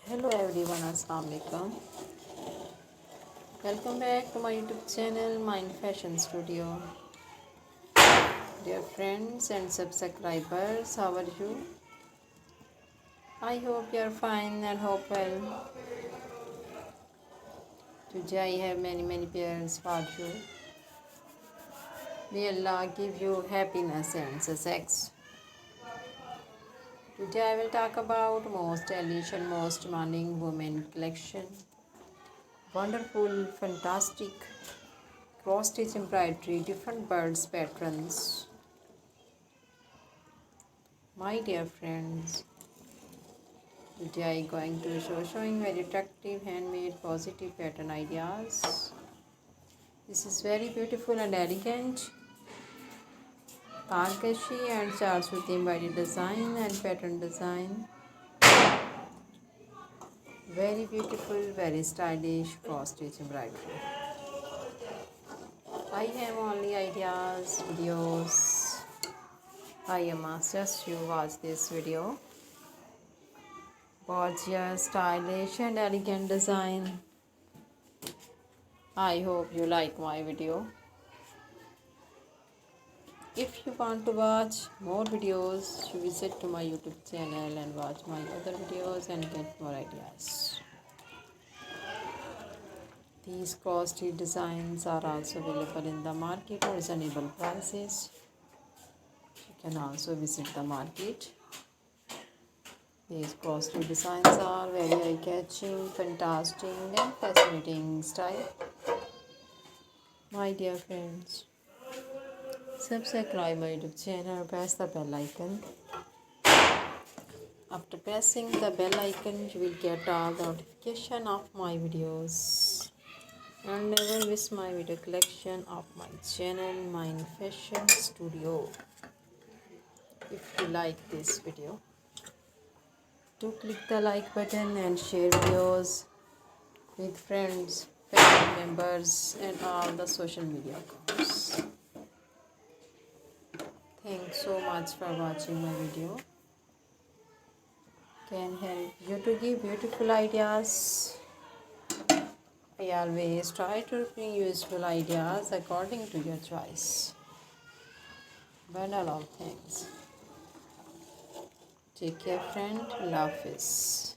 Hello everyone, Assalamu alaikum. Welcome back to my YouTube channel, Mind Fashion Studio. Dear friends and subscribers, how are you? I hope you are fine and hope well. Today I have many pairs for you. May Allah give you happiness and success. Today I will talk about most stylish and most demanding women collection. Wonderful, fantastic cross-stitch embroidery, different birds patterns. My dear friends, today I going to showing very attractive handmade positive pattern ideas. This is very beautiful and elegant. Tarkashi and charts with embroidery design and pattern design. Very beautiful, very stylish cross-stitch embroidery. I have only ideas, videos. I must just you watch this video. Gorgeous, stylish and elegant design. I hope you like my video. If you want to watch more videos, you visit to my YouTube channel and watch my other videos and get more ideas. These cross-stitch designs are also available in the market at reasonable prices. You can also visit the market. These cross-stitch designs are very eye-catching, fantastic and fascinating style. My dear friends, subscribe my YouTube channel, press the bell icon. After pressing the bell icon, you will get all the notification of my videos. And never miss my video collection of my channel, Mind Fashion Studio. If you like this video, do click the like button and share videos with friends, family members and all the social media accounts. Thanks so much for watching my video. Can help you to give beautiful ideas. I always try to bring useful ideas according to your choice. Bundle of things. Take care, friend. Love is.